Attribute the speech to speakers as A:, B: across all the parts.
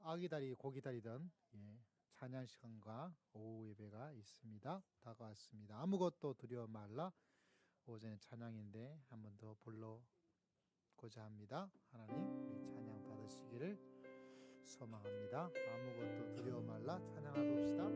A: 아기다리 고기다리던 찬양 시간과 오후 예배가 있습니다. 다가왔습니다. 아무것도 두려워 말라. 오전에 찬양인데 한 번 더 불러고자 합니다. 하나님 우리 찬양 받으시기를 소망합니다. 아무것도 두려워 말라 찬양해 봅시다.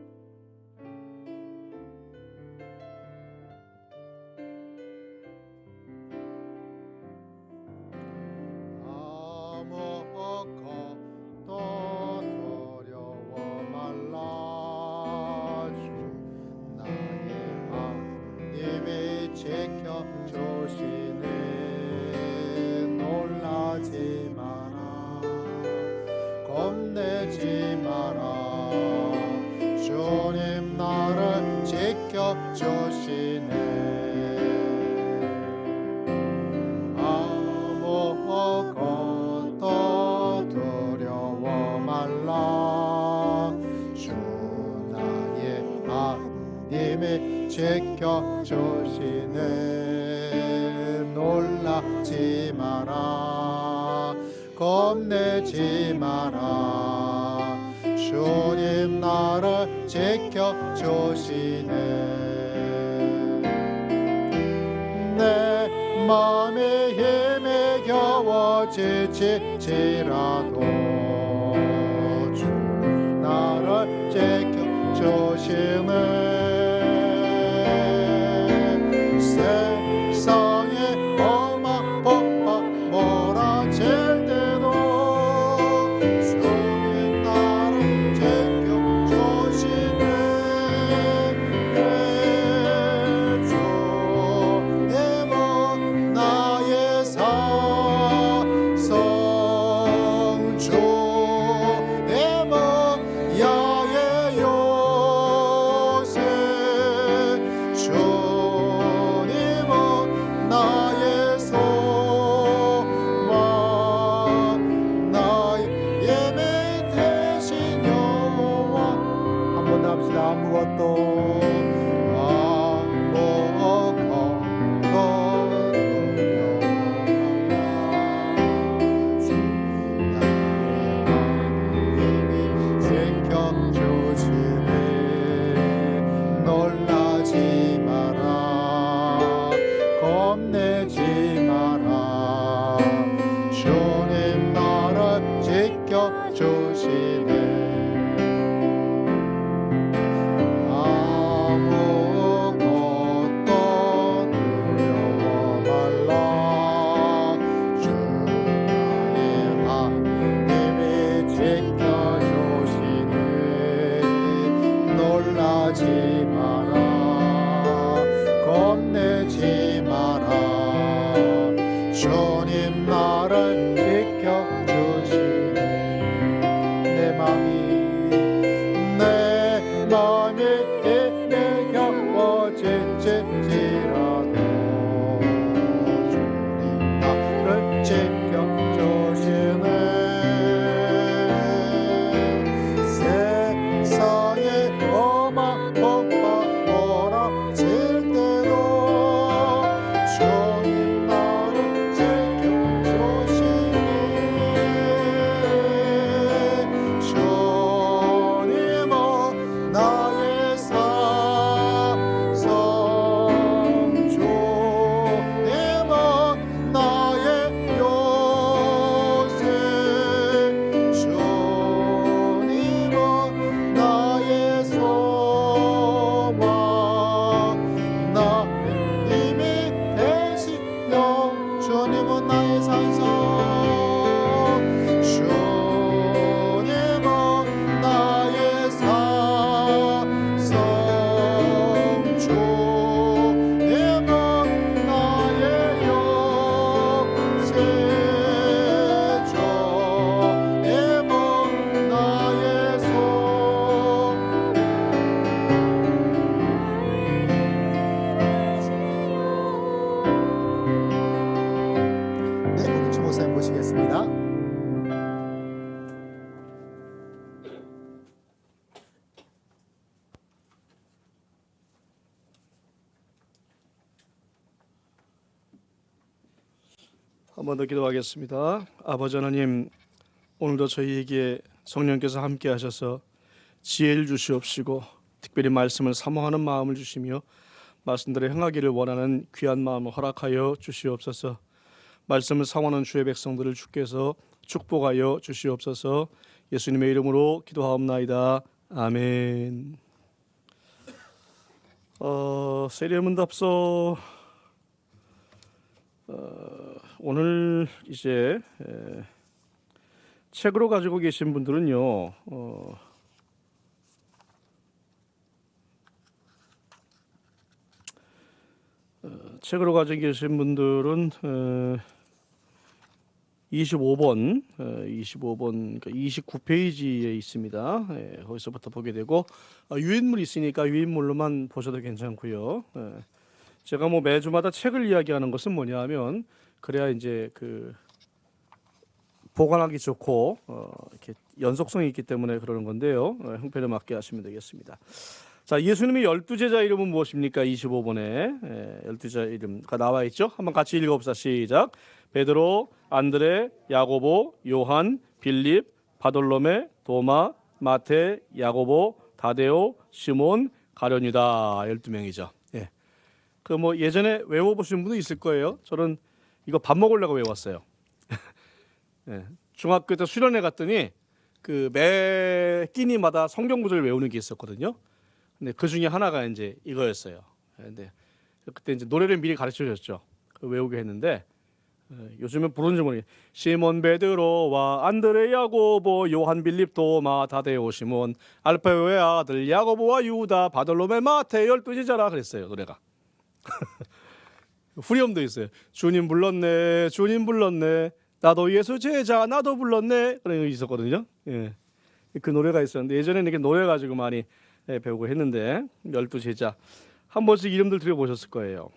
A: 겁내지 마라. 주님 나를 지켜주시네. 아무것도 두려워 말라. 주 나의 하나님이 지켜주시네. 놀라지 마라. 겁내지 마라. 주님 나를 지켜주시네. 내 마음이 힘이 겨워 지칠지라도 주 나를 지켜주시네. 세상에 엄마 아빠 몰아칠
B: 한 번 더 기도하겠습니다. 아버지 하나님, 오늘도 저희에게 성령께서 함께 하셔서 지혜를 주시옵시고 특별히 말씀을 사모하는 마음을 주시며 말씀대로 행하기를 원하는 귀한 마음을 허락하여 주시옵소서. 말씀을 사모하는 주의 백성들을 주께서 축복하여 주시옵소서. 예수님의 이름으로 기도하옵나이다. 아멘. 세례문답서 오늘 이제 책으로 가지고 계신 분들은요, 책으로 가지고 계신 분들은 25번, 25번, 29페이지에 있습니다. 거기서부터 보게 되고 유인물이 있으니까 유인물로만 보셔도 괜찮고요. 제가 뭐 매주마다 책을 이야기하는 것은 뭐냐하면 그래야 이제 그 보관하기 좋고 이렇게 연속성이 있기 때문에 그러는 건데요. 형편에 맞게 하시면 되겠습니다. 자, 예수님의 12제자 이름은 무엇입니까? 25번에 12제자 이름가 나와 있죠. 한번 같이 읽어봅시다. 시작. 베드로, 안드레, 야고보, 요한, 빌립, 바돌로메, 도마, 마테, 야고보, 다데오, 시몬, 가룟 유다. 12명이죠. 예. 그 뭐 예전에 외워보신 분도 있을 거예요. 저는 이거 밥 먹으려고 외웠어요. 예. 중학교 때 수련회 갔더니 그 매 끼니마다 성경 구절을 외우는 게 있었거든요. 근데 그 중에 하나가 이제 이거였어요. 근데 그때 이제 노래를 미리 가르쳐 줬죠. 외우게 했는데 요즘에 부르는지 모르겠어요. 시몬 베드로와 안드레 야고보 요한 빌립 도마 다데오 시몬 알페오의 아들 야고보와 유다 바돌로메 마테 12제자라 그랬어요. 노래가. 후렴도 있어요. 주님 불렀네 주님 불렀네 나도 예수 제자 나도 불렀네 그런 게 있었거든요. 예. 그 노래가 있었는데 예전에는 이렇게 노래 가지고 많이 배우고 했는데 12제자 한 번씩 이름들 들어보셨을 거예요.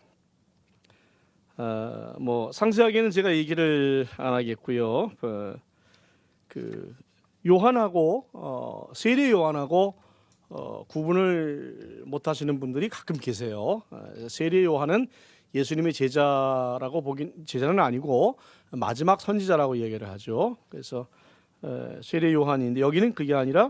B: 뭐 상세하게는 제가 얘기를 안 하겠고요. 그 요한하고 세례 요한하고 구분을 못 하시는 분들이 가끔 계세요. 세례 요한은 예수님의 제자라고 제자는 아니고 마지막 선지자라고 얘기를 하죠. 그래서 세례 요한인데 여기는 그게 아니라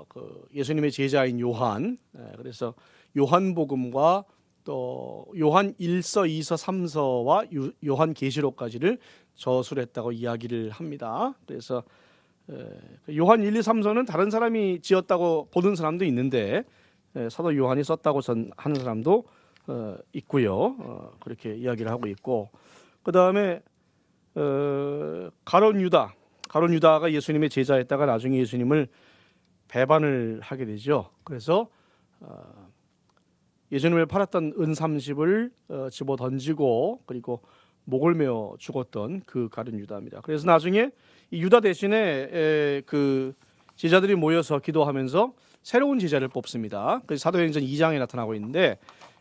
B: 그 예수님의 제자인 요한. 그래서 요한복음과 또 요한 1서, 2서, 3서와 요한 계시록까지를 저술했다고 이야기를 합니다. 그래서 요한 1, 2, 3서는 다른 사람이 지었다고 보는 사람도 있는데 사도 요한이 썼다고 하는 사람도 있고요. 그렇게 이야기를 하고 있고 그 다음에 가룟 유다가 예수님의 제자였다가 나중에 예수님을 배반을 하게 되죠. 그래서 예수님을 팔았던 은 30을 집어 던지고 그리고 목을 메어 죽었던 그 가룟 유다입니다. 그래서 나중에 이 유다 대신에 그 제자들이 모여서 기도하면서 새로운 제자를 뽑습니다. 그 사도행전 2장에 나타나고 있는데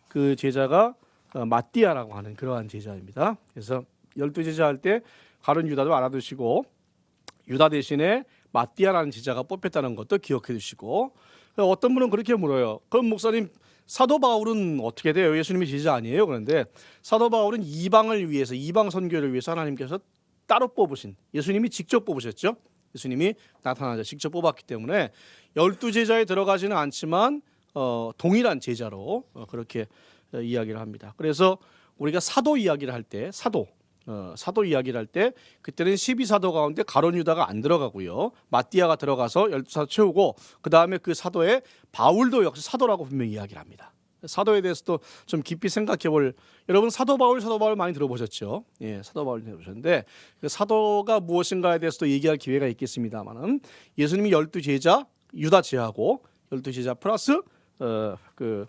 B: 그 제자가 마띠아라고 하는 그러한 제자입니다. 그래서 12제자 할 때 가룟 유다도 알아두시고 유다 대신에 마띠아라는 제자가 뽑혔다는 것도 기억해 두시고 어떤 분은 그렇게 물어요. 그럼 목사님 사도 바울은 어떻게 돼요? 예수님의 제자 아니에요? 그런데 사도 바울은 이방을 위해서 이방 선교를 위해서 하나님께서 따로 뽑으신 예수님이 직접 뽑으셨죠. 예수님이 나타나자 직접 뽑았기 때문에 12제자에 들어가지는 않지만 동일한 제자로 그렇게 이야기를 합니다. 그래서 우리가 사도 이야기를 할 때 사도 이야기를 할 때 그때는 12사도 가운데 가룟 유다가 안 들어가고요. 마띠아가 들어가서 12사도 채우고 그 다음에 그 사도에 바울도 역시 사도라고 분명히 이야기를 합니다. 사도에 대해서도 좀 깊이 생각해 볼 여러분 사도 바울 많이 들어보셨죠? 예, 사도 바울 들어보셨는데 그 사도가 무엇인가에 대해서도 얘기할 기회가 있겠습니다만은 예수님이 12제자 유다 제하고 12제자 플러스 그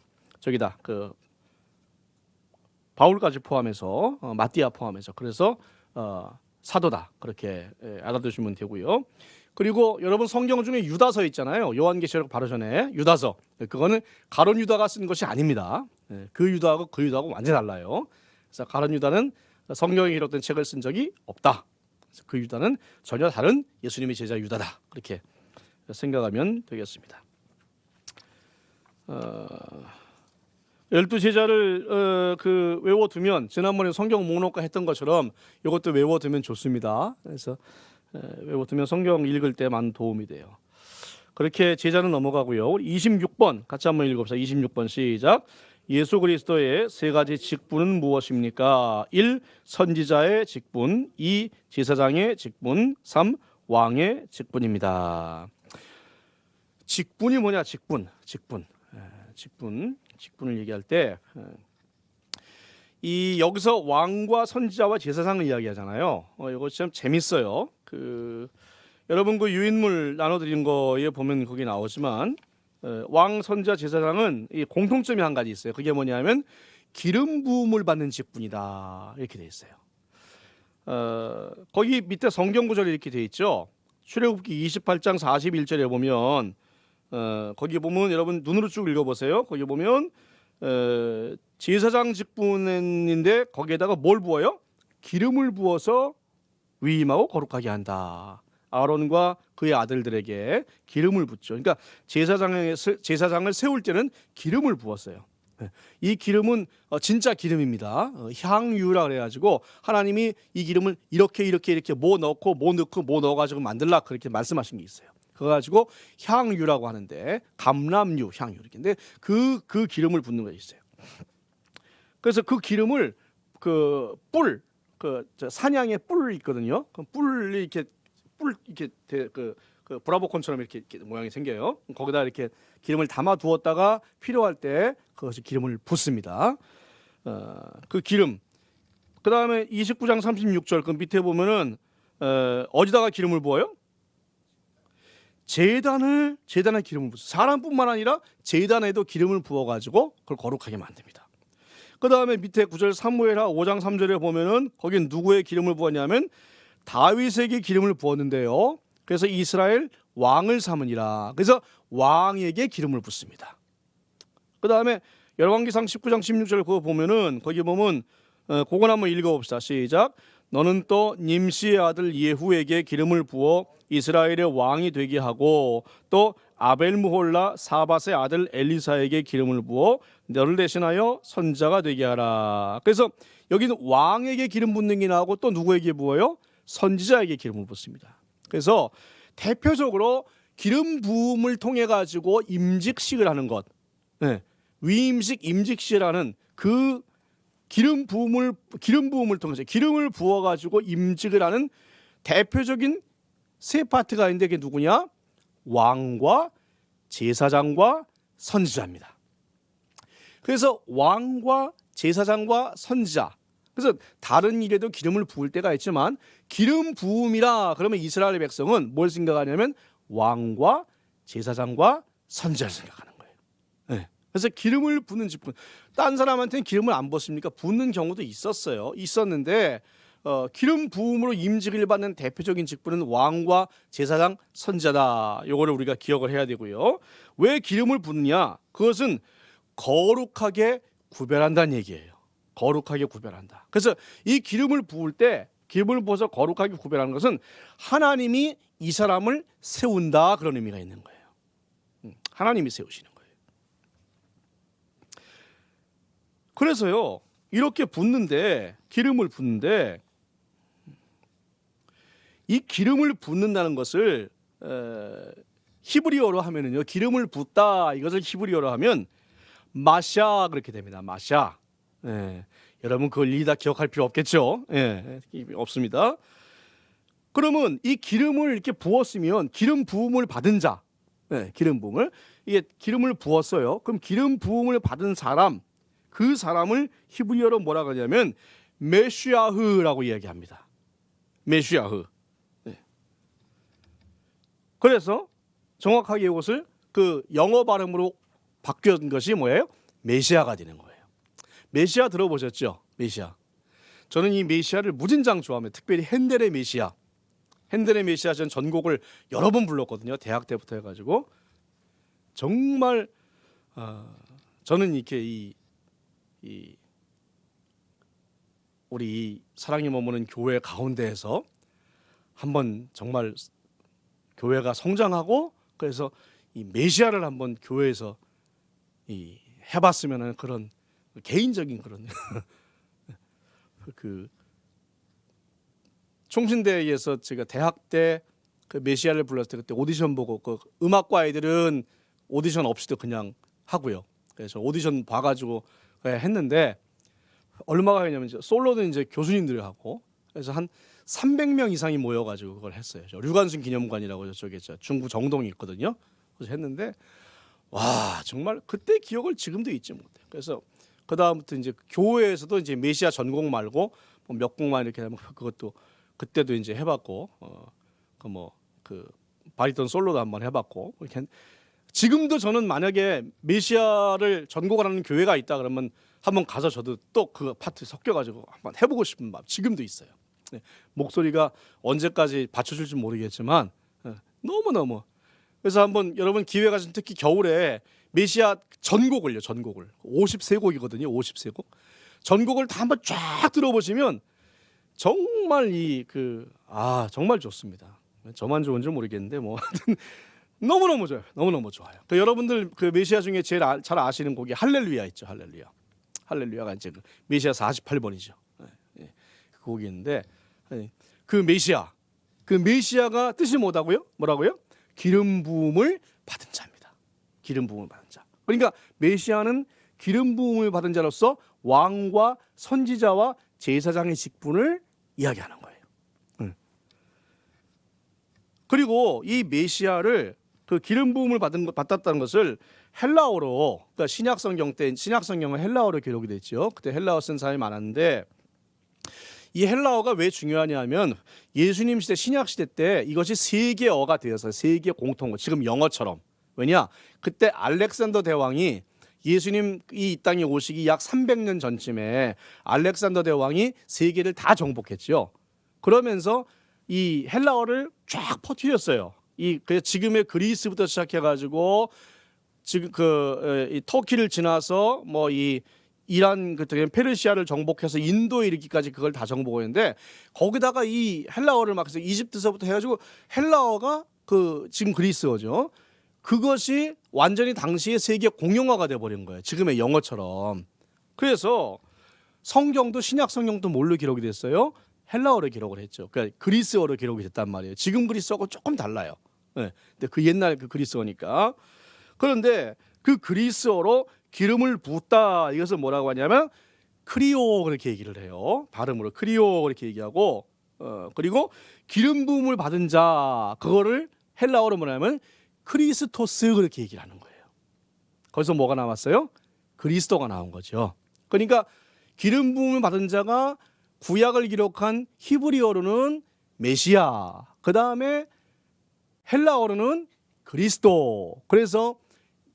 B: 바울까지 포함해서 마띠아 포함해서 그래서 사도다 그렇게 알아두시면 되고요. 그리고 여러분 성경 중에 유다서 있잖아요. 요한계시록 바로 전에 유다서 그거는 가룟 유다가 쓴 것이 아닙니다. 그 유다하고 그 유다하고 완전히 달라요. 그래서 가룟 유다는 성경에 기록된 책을 쓴 적이 없다. 그래서 그 유다는 전혀 다른 예수님의 제자 유다다 그렇게 생각하면 되겠습니다. 12제자를 외워두면 지난번에 성경 목록과 했던 것처럼 이것도 외워두면 좋습니다. 그래서 외워두면 성경 읽을 때 많은 도움이 돼요. 그렇게 제자는 넘어가고요. 우리 26번 같이 한번 읽어봅시다. 26번 시작. 예수 그리스도의 세 가지 직분은 무엇입니까? 1. 선지자의 직분, 2. 제사장의 직분, 3. 왕의 직분입니다. 직분이 뭐냐? 직분을 얘기할 때 이 여기서 왕과 선지자와 제사장을 이야기하잖아요. 이거 참 재밌어요. 여러분 그 유인물 나눠드린 거에 보면 거기 나오지만 왕, 선지자, 제사장은 이 공통점이 한 가지 있어요. 그게 뭐냐면 기름 부음을 받는 직분이다 이렇게 돼 있어요. 거기 밑에 성경 구절이 이렇게 돼 있죠. 출애굽기 28장 41절에 보면 거기 보면 여러분 눈으로 쭉 읽어보세요. 거기 보면 제사장 직분인데 거기에다가 뭘 부어요? 기름을 부어서 위임하고 거룩하게 한다. 아론과 그의 아들들에게 기름을 붓죠. 그러니까 제사장을 세울 때는 기름을 부었어요. 이 기름은 진짜 기름입니다. 향유라 그래가지고 하나님이 이 기름을 이렇게 뭐 넣고 뭐 넣고 뭐 넣어가지고 만들라 그렇게 말씀하신 게 있어요. 그거 가지고 향유라고 하는데 감람유 향유 이렇게. 근데 그 기름을 붓는 게 있어요. 그래서 그 기름을 사냥의 뿔 있거든요. 그 뿔이 이렇게 브라보콘처럼 이렇게 모양이 생겨요. 거기다 이렇게 기름을 담아 두었다가 필요할 때 그것이 기름을 붓습니다. 그 기름. 그 다음에 29장 36절 그 밑에 보면은 어디다가 기름을 부어요? 제단에 기름을 부어. 사람뿐만 아니라 제단에도 기름을 부어가지고 그걸 거룩하게 만듭니다. 그 다음에 밑에 9절 사무엘하 5장 3절에 보면은 거긴 누구의 기름을 부었냐면 다윗에게 기름을 부었는데요. 그래서 이스라엘 왕을 삼으니라. 그래서 왕에게 기름을 붓습니다. 그 다음에 열왕기상 19장 16절 그거 보면은 거기 보면 그건 한번 읽어봅시다. 시작. 너는 또 님시의 아들 예후에게 기름을 부어 이스라엘의 왕이 되게 하고 또 아벨무홀라 사밧의 아들 엘리사에게 기름을 부어 너를 대신하여 선지자가 되게 하라. 그래서 여기는 왕에게 기름 붓는 게 나오고 또 누구에게 부어요? 선지자에게 기름을 붓습니다. 그래서 대표적으로 기름 부음을 통해 가지고 임직식을 하는 것, 위임식 임직식이라는 그 기름 부음을 통해서 기름을 부어 가지고 임직을 하는 대표적인 세 파트가 있는데 그게 누구냐? 왕과 제사장과 선지자입니다. 그래서 왕과 제사장과 선지자. 그래서 다른 일에도 기름을 부을 때가 있지만 기름 부음이라 그러면 이스라엘 백성은 뭘 생각하냐면 왕과 제사장과 선지자를 생각하는 거예요. 그래서 기름을 붓는 직분. 딴 사람한테는 기름을 안 붓습니까? 붓는 경우도 있었는데 기름 부음으로 임직을 받는 대표적인 직분은 왕과 제사장, 선지자다. 요거를 우리가 기억을 해야 되고요. 왜 기름을 붓느냐? 그것은 거룩하게 구별한다는 얘기예요. 거룩하게 구별한다. 그래서 이 기름을 부을 때 기름을 부어서 거룩하게 구별하는 것은 하나님이 이 사람을 세운다 그런 의미가 있는 거예요. 하나님이 세우시는 거예요. 그래서요 이렇게 기름을 붓는데 이 기름을 붓는다는 것을 히브리어로 하면은요 기름을 붓다 이것을 히브리어로 하면 마샤 그렇게 됩니다. 마샤. 여러분 그걸 일일이 다 기억할 필요 없겠죠? 없습니다. 그러면 이 기름을 이렇게 부었으면 기름 부음을 받은 자, 기름 부음을 이게 기름을 부었어요. 그럼 기름 부음을 받은 사람, 그 사람을 히브리어로 뭐라고 하냐면 메시아흐라고 이야기합니다. 메시아흐. 그래서 정확하게 이것을 그 영어 발음으로 바뀐 것이 뭐예요? 메시아가 되는 거예요. 메시아 들어보셨죠? 메시아. 저는 이 메시아를 무진장 좋아합니다. 특별히 핸델의 메시아. 핸델의 메시아 전 전곡을 여러 번 불렀거든요. 대학 때부터 해가지고 정말 저는 이렇게 우리 사랑이 머무는 교회 가운데에서 한번 정말 교회가 성장하고 그래서 이 메시아를 한번 교회에서 해봤으면은 그런 개인적인 그런 총신대에서 제가 대학 때 그 메시아를 불렀을 때 그때 오디션 보고 그 음악과 애들은 오디션 없이도 그냥 하고요. 그래서 오디션 봐가지고 했는데 얼마가 했냐면 이제 솔로는 이제 교수님들이 하고 그래서 한 300명 이상이 모여가지고 그걸 했어요. 류관순 기념관이라고 저쪽에 중구 정동이 있거든요. 그래서 했는데 와 정말 그때 기억을 지금도 잊지 못해요. 그래서 그 다음부터 이제 교회에서도 이제 메시아 전곡 말고 뭐 몇 곡만 이렇게 하면 그것도 그때도 이제 해봤고 그 바리톤 솔로도 한번 해봤고 이렇게 지금도 저는 만약에 메시아를 전곡을 하는 교회가 있다 그러면 한번 가서 저도 또 그 파트 섞여가지고 한번 해보고 싶은 마음 지금도 있어요. 네, 목소리가 언제까지 받쳐줄지 모르겠지만 너무너무 그래서 한번 여러분 기회가 좀 특히 겨울에 메시아 전곡을 53곡이거든요. 53곡 전곡을 다 한번 쫙 들어보시면 정말 정말 좋습니다. 저만 좋은지 모르겠는데 뭐 너무너무 좋아요. 너무너무 좋아요. 여러분들 그 메시아 중에 제일 잘 아시는 곡이 할렐루야 있죠. 할렐루야가 이제 그 메시아 48번이죠. 그 곡이 있는데 그 메시아가 뜻이 뭐라고요? 기름 부음을 받은 자입니다. 기름 부음을 받은 자. 그러니까 메시아는 기름 부음을 받은 자로서 왕과 선지자와 제사장의 직분을 이야기하는 거예요. 그리고 이 메시아를 그 기름 부음을 받았다는 것을 헬라어로 그러니까 신약 성경은 헬라어로 기록이 됐죠. 그때 헬라어 쓴 사람이 많았는데 이 헬라어가 왜 중요하냐면 예수님 시대 신약 시대 때 이것이 세계어가 되어서 세계 공통어 지금 영어처럼 왜냐 그때 알렉산더 대왕이 예수님이 이 땅에 오시기 약 300년 전쯤에 알렉산더 대왕이 세계를 다 정복했죠. 그러면서 이 헬라어를 쫙 퍼뜨렸어요. 지금의 그리스부터 시작해가지고 지금 이 터키를 지나서 뭐 이 이란 페르시아를 정복해서 인도에 이르기까지 그걸 다 정복했는데 거기다가 이 헬라어를 막 해서 이집트서부터 해가지고 헬라어가 지금 그리스어죠. 그것이 완전히 당시의 세계 공용어가 돼버린 거예요. 지금의 영어처럼. 그래서 성경도 신약 성경도 뭘로 기록이 됐어요? 헬라어로 기록을 했죠. 그러니까 그리스어로 기록이 됐단 말이에요. 지금 그리스어하고 조금 달라요. 네. 근데 그 옛날 그 그리스어니까. 그런데 그 그리스어로 기름을 붓다 이것을 뭐라고 하냐면 크리오 그렇게 얘기를 해요. 발음으로 크리오 그렇게 얘기하고 그리고 기름 부음을 받은 자 그거를 헬라어로 뭐냐면 크리스토스 그렇게 얘기를 하는 거예요. 거기서 뭐가 나왔어요? 그리스도가 나온 거죠. 그러니까 기름 부음을 받은 자가 구약을 기록한 히브리어로는 메시아, 그 다음에 헬라어로는 그리스도. 그래서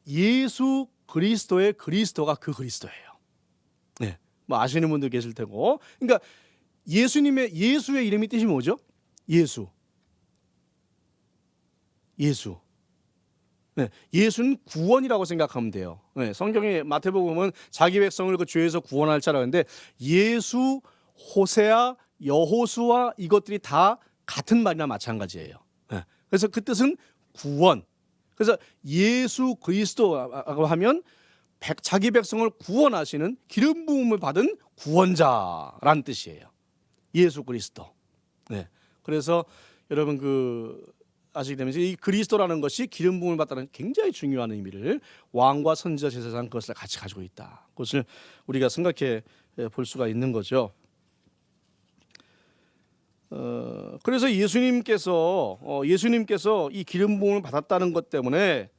B: 예수 그리스도의 그리스도가 그 그리스도예요. 네, 뭐 아시는 분들 계실 테고. 그러니까 예수의 이름이 뜻이 뭐죠? 예수. 네, 예수는 구원이라고 생각하면 돼요. 네, 성경에 마태복음은 자기 백성을 그 죄에서 구원할 자라 하는데 예수, 호세아, 여호수아 이것들이 다 같은 말이나 마찬가지예요. 네, 그래서 그 뜻은 구원. 그래서 예수 그리스도라고 하면 자기 백성을 구원하시는 기름 부음을 받은 구원자라는 뜻이에요. 예수 그리스도. 네, 그래서 여러분 아시게 되면 이 그리스도라는 것이 기름 부음을 받다는 굉장히 중요한 의미를 왕과 선지자 제사장 그것을 같이 가지고 있다. 그것을 우리가 생각해 볼 수가 있는 거죠. 그래서 예수님께서 이 기름 부음을 받았다는 것 때문에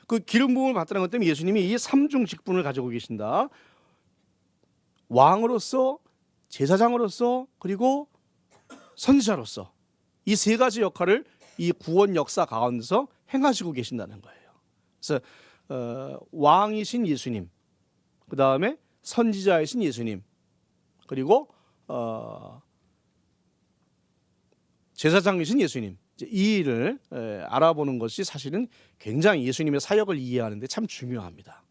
B: 그 기름 부음을 받았다는 것 때문에 예수님이 이 삼중 직분을 가지고 계신다. 왕으로서, 제사장으로서, 그리고 선지자로서 이 세 가지 역할을 이 구원 역사 가운데서 행하시고 계신다는 거예요. 그래서 왕이신 예수님, 그 다음에 선지자이신 예수님, 그리고 제사장이신 예수님, 이 일을 알아보는 것이 사실은 굉장히 예수님의 사역을 이해하는 데 참 중요합니다.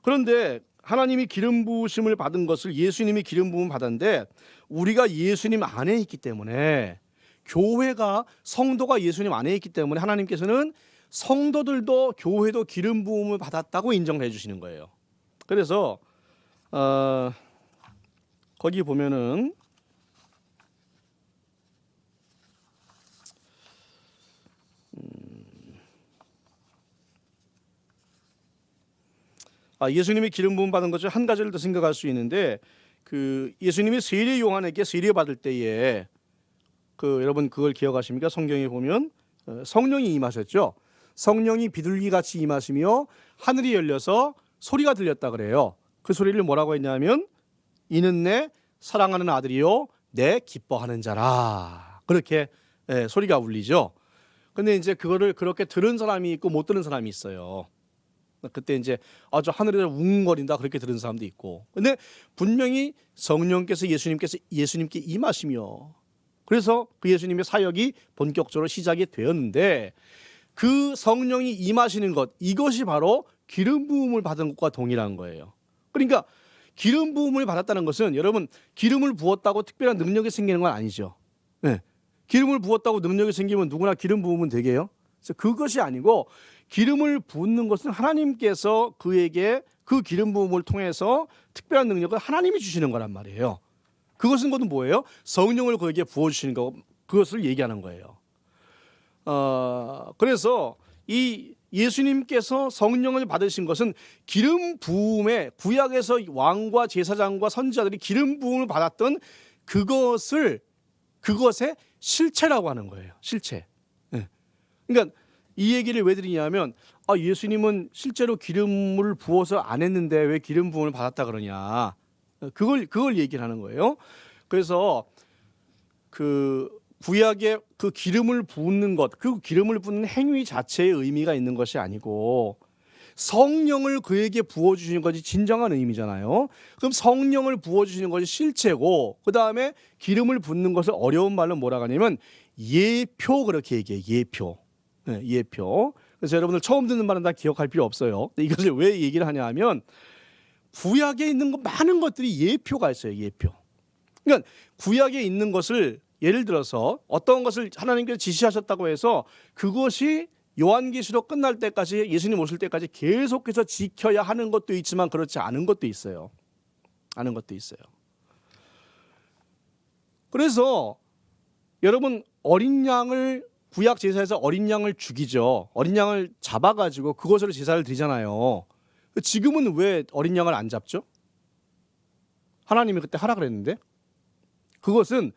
B: 그런데 하나님이 기름 부으심을 받은 것을 예수님이 기름 부음을 받았는데 우리가 예수님 안에 있기 때문에 교회가 성도가 예수님 안에 있기 때문에 하나님께서는 성도들도 교회도 기름 부음을 받았다고 인정해 주시는 거예요. 그래서 거기 보면은 예수님이 기름 부음 받은 것 중 한 가지를 더 생각할 수 있는데 그 예수님이 세례 요한에게 세례 받을 때에 여러분 그걸 기억하십니까? 성경에 보면 성령이 임하셨죠. 성령이 비둘기 같이 임하시며 하늘이 열려서 소리가 들렸다 그래요. 그 소리를 뭐라고 했냐면 이는 내 사랑하는 아들이요 내 기뻐하는 자라. 그렇게 소리가 울리죠. 근데 이제 그거를 그렇게 들은 사람이 있고 못 들은 사람이 있어요. 그때 이제 아주 하늘에서 웅거린다 그렇게 들은 사람도 있고. 근데 분명히 성령께서 예수님께 임하시며 그래서 그 예수님의 사역이 본격적으로 시작이 되었는데 그 성령이 임하시는 것 이것이 바로 기름 부음을 받은 것과 동일한 거예요. 그러니까 기름 부음을 받았다는 것은 여러분 기름을 부었다고 특별한 능력이 생기는 건 아니죠. 네. 기름을 부었다고 능력이 생기면 누구나 기름 부으면 되게요. 그래서 그것이 아니고 기름을 붓는 것은 하나님께서 그에게 그 기름 부음을 통해서 특별한 능력을 하나님이 주시는 거란 말이에요. 그것은 뭐예요? 성령을 그에게 부어주시는 거 그것을 얘기하는 거예요. 그래서 이 예수님께서 성령을 받으신 것은 기름 부음에 구약에서 왕과 제사장과 선지자들이 기름 부음을 받았던 그것의 실체라고 하는 거예요. 실체. 네. 그러니까 이 얘기를 왜 드리냐면 예수님은 실제로 기름을 부어서 안 했는데 왜 기름 부음을 받았다 그러냐. 그걸 얘기를 하는 거예요. 그래서 그 구약의 그 기름을 붓는 것, 그 기름을 붓는 행위 자체의 의미가 있는 것이 아니고 성령을 그에게 부어주시는 것이 진정한 의미잖아요. 그럼 성령을 부어주시는 것이 실체고 그 다음에 기름을 붓는 것을 어려운 말로 뭐라고 하냐면 예표 그렇게 얘기해요. 예표. 네, 예표. 그래서 여러분들 처음 듣는 말은 다 기억할 필요 없어요. 이것을 왜 얘기를 하냐 하면 구약에 있는 많은 것들이 예표가 있어요. 예표. 그러니까 구약에 있는 것을 예를 들어서 어떤 것을 하나님께서 지시하셨다고 해서 그것이 요한계시록 끝날 때까지 예수님 오실 때까지 계속해서 지켜야 하는 것도 있지만 그렇지 않은 것도 있어요. 않은 것도 있어요. 그래서 여러분 어린 양을 구약 제사에서 어린 양을 죽이죠. 어린 양을 잡아가지고 그것으로 제사를 드리잖아요. 지금은 왜 어린 양을 안 잡죠? 하나님이 그때 하라 그랬는데 그것은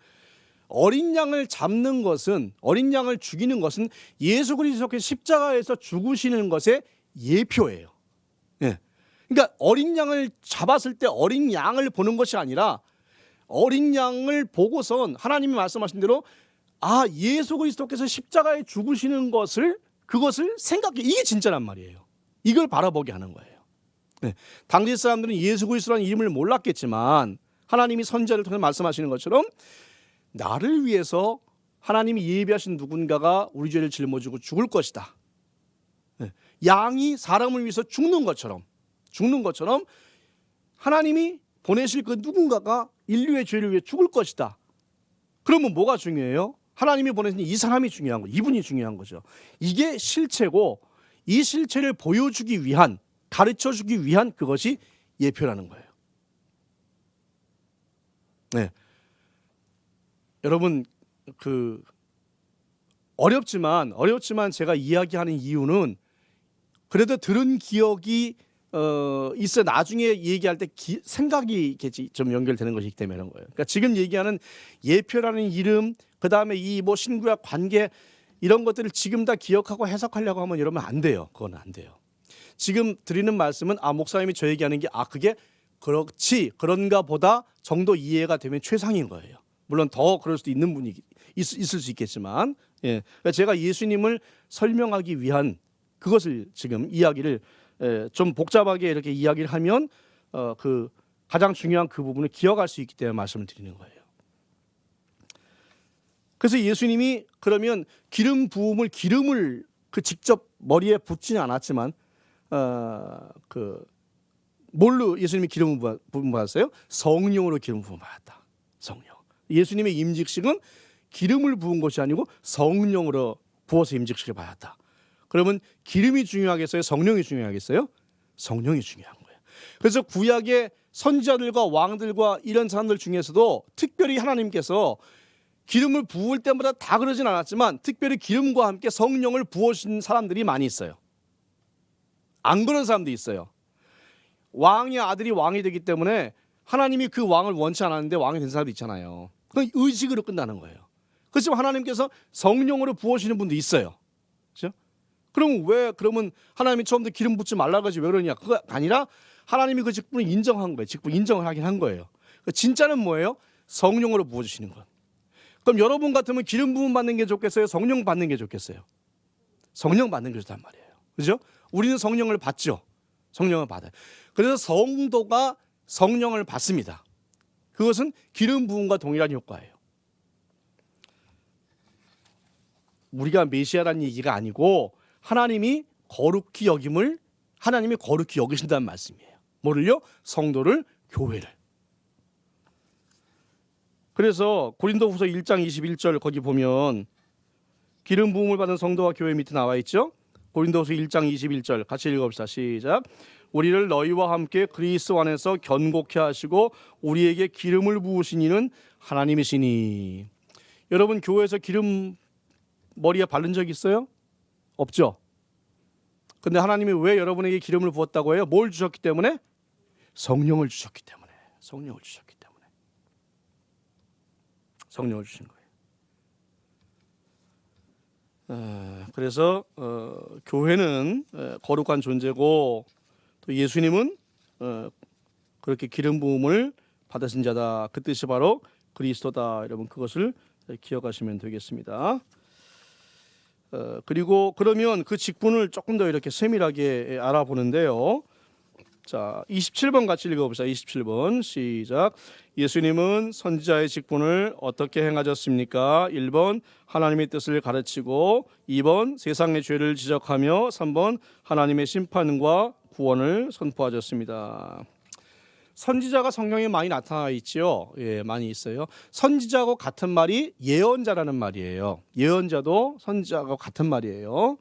B: 어린 양을 잡는 것은 어린 양을 죽이는 것은 예수 그리스도께서 십자가에서 죽으시는 것의 예표예요. 예. 그러니까 어린 양을 잡았을 때 어린 양을 보는 것이 아니라 어린 양을 보고선 하나님이 말씀하신 대로 예수 그리스도께서 십자가에 죽으시는 그것을 생각해. 이게 진짜란 말이에요. 이걸 바라보게 하는 거예요. 네. 당시 사람들은 예수 그리스도라는 이름을 몰랐겠지만 하나님이 선지자를 통해 말씀하시는 것처럼 나를 위해서 하나님이 예비하신 누군가가 우리 죄를 짊어지고 죽을 것이다. 네. 양이 사람을 위해서 죽는 것처럼 하나님이 보내실 그 누군가가 인류의 죄를 위해 죽을 것이다. 그러면 뭐가 중요해요? 하나님이 보내신 이 사람이 중요한 거죠. 이분이 중요한 거죠. 이게 실체고 이 실체를 보여주기 위한 가르쳐주기 위한 그것이 예표라는 거예요. 네. 여러분 어렵지만 제가 이야기하는 이유는 그래도 들은 기억이 있어 나중에 얘기할 때 생각이 좀 연결되는 것이기 때문에 그런 거예요. 그러니까 지금 얘기하는 예표라는 이름, 그 다음에 이 신구약 관계 이런 것들을 지금 다 기억하고 해석하려고 하면 여러분 안 돼요. 그건 안 돼요. 지금 드리는 말씀은 목사님이 저 얘기하는 게 그게 그런가 보다 정도 이해가 되면 최상인 거예요. 물론 더 그럴 수도 있는 분이 있을 수 있겠지만, 예. 그러니까 제가 예수님을 설명하기 위한 그것을 지금 이야기를 좀 복잡하게 이렇게 이야기를 하면 그 가장 중요한 그 부분을 기억할 수 있기 때문에 말씀을 드리는 거예요. 그래서 예수님이 그러면 기름을 직접 머리에 붓지는 않았지만 뭘로 예수님이 기름을 부음 받았어요? 성령으로 기름 부음 받았다. 성령. 예수님의 임직식은 기름을 부은 것이 아니고 성령으로 부어서 임직식을 받았다. 그러면 기름이 중요하겠어요? 성령이 중요하겠어요? 성령이 중요한 거예요. 그래서 구약의 선지자들과 왕들과 이런 사람들 중에서도 특별히 하나님께서 기름을 부을 때마다 다 그러진 않았지만 특별히 기름과 함께 성령을 부어주신 사람들이 많이 있어요. 안 그런 사람도 있어요. 왕의 아들이 왕이 되기 때문에 하나님이 그 왕을 원치 않았는데 왕이 된 사람도 있잖아요. 그건 의식으로 끝나는 거예요. 그렇지만 하나님께서 성령으로 부어주시는 분도 있어요. 그렇죠? 그러면 하나님이 처음부터 기름 붓지 말라고 하지 왜 그러냐? 그거 아니라 하나님이 그 직분을 인정한 거예요. 직분 인정을 하긴 한 거예요. 진짜는 뭐예요? 성령으로 부어주시는 것. 그럼 여러분 같으면 기름 부음 받는 게 좋겠어요? 성령 받는 게 좋겠어요? 성령 받는 게 좋단 말이에요. 그죠? 우리는 성령을 받죠. 성령을 받아요. 그래서 성도가 성령을 받습니다. 그것은 기름 부음과 동일한 효과예요. 우리가 메시아라는 얘기가 아니고 하나님이 거룩히 여기신다는 말씀이에요. 뭐를요? 성도를, 교회를. 그래서 고린도후서 1장 21절 거기 보면 기름 부음을 받은 성도와 교회 밑에 나와 있죠. 고린도후서 1장 21절 같이 읽어봅시다. 시작. 우리를 너희와 함께 그리스도 안에서 견고케 하시고 우리에게 기름을 부으신 이는 하나님이시니. 여러분 교회에서 기름 머리에 바른 적 있어요? 없죠. 근데 하나님이 왜 여러분에게 기름을 부었다고 해요? 뭘 주셨기 때문에? 성령을 주셨기 때문에. 성령을 주셨기 때문에. 성령을 주신 거예요. 그래서 교회는 거룩한 존재고 또 예수님은 그렇게 기름 부음을 받으신 자다. 그 뜻이 바로 그리스도다. 여러분 그것을 기억하시면 되겠습니다. 그리고 그러면 그 직분을 조금 더 이렇게 세밀하게 알아보는데요. 자, 27번 같이 읽어봅시다. 27번 시작. 예수님은 선지자의 직분을 어떻게 행하셨습니까? 1번 하나님의 뜻을 가르치고 2번 세상의 죄를 지적하며 3번 하나님의 심판과 구원을 선포하셨습니다. 선지자가 성경에 많이 나타나 있지요. 예, 많이 있어요. 선지자하고 같은 말이 예언자라는 말이에요. 예언자도 선지자하고 같은 말이에요.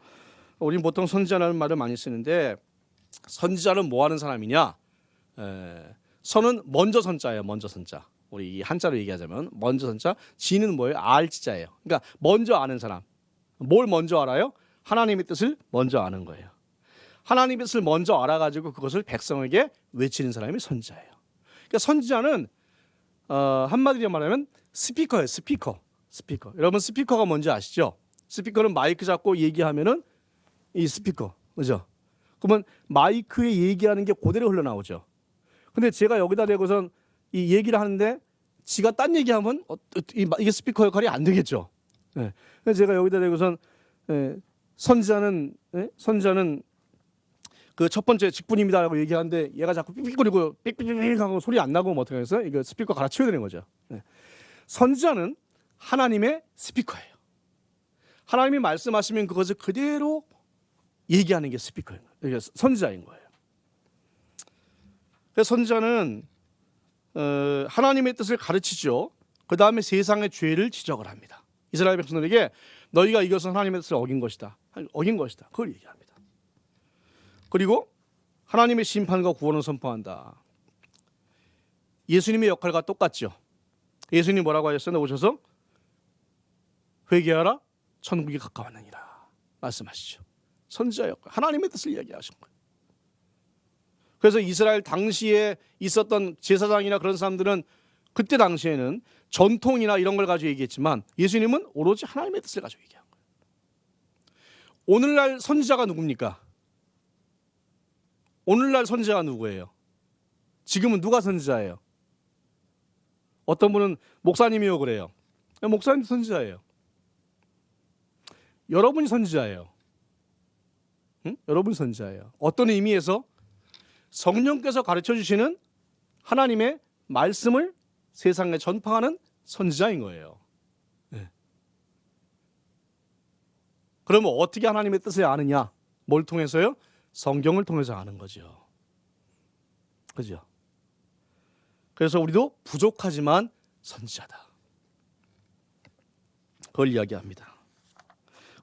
B: 우리는 보통 선지자라는 말을 많이 쓰는데 선지자는 뭐 하는 사람이냐? 선은 먼저 선자예요. 먼저 선자. 우리 이 한자로 얘기하자면 먼저 선자. 지는 뭐예요? 알지자예요. 그러니까 먼저 아는 사람. 뭘 먼저 알아요? 하나님의 뜻을 먼저 아는 거예요. 하나님의 뜻을 먼저 알아가지고 그것을 백성에게 외치는 사람이 선지자예요. 그러니까 선지자는 한마디로 말하면 스피커예요. 스피커. 여러분 스피커가 뭔지 아시죠? 스피커는 마이크 잡고 얘기하면은 이 스피커, 그죠? 그러면 마이크에 얘기하는 게 그대로 흘러나오죠. 근데 제가 여기다 대고선 이 얘기를 하는데 지가 딴 얘기하면 이게 스피커 역할이 안 되겠죠. 네. 그래서 제가 여기다 대고선 선지자는 그 첫 번째 직분입니다라고 얘기하는데 얘가 자꾸 삑삑거리고 삑삑삑 하고 소리 안 나고 뭐 어떻게 해서 이거 스피커 갈아치워야 되는 거죠. 네. 선지자는 하나님의 스피커예요. 하나님이 말씀하시면 그것을 그대로 얘기하는 게 스피커인 거예요. 그러니까 선지자인 거예요. 그래서 선지자는 하나님의 뜻을 가르치죠. 그 다음에 세상의 죄를 지적을 합니다. 이스라엘 백성들에게 너희가 이것은 하나님의 뜻을 어긴 것이다. 그걸 얘기합니다. 그리고 하나님의 심판과 구원을 선포한다. 예수님의 역할과 똑같죠. 예수님이 뭐라고 하셨어요? 오셔서 회개하라 천국이 가까웠느니라 말씀하시죠. 선지자 역할, 하나님의 뜻을 이야기하신 거예요. 그래서 이스라엘 당시에 있었던 제사장이나 그런 사람들은 그때 당시에는 전통이나 이런 걸 가지고 얘기했지만 예수님은 오로지 하나님의 뜻을 가지고 얘기한 거예요. 오늘날 선지자가 누굽니까? 오늘날 선지자가 누구예요? 지금은 누가 선지자예요? 어떤 분은 목사님이요 그래요. 목사님도 선지자예요. 여러분이 선지자예요. 응? 여러분이 선지자예요. 어떤 의미에서 성령께서 가르쳐 주시는 하나님의 말씀을 세상에 전파하는 선지자인 거예요. 네. 그러면 어떻게 하나님의 뜻을 아느냐? 뭘 통해서요? 성경을 통해서 아는 거죠. 그죠? 그래서 우리도 부족하지만 선지자다. 그걸 이야기합니다.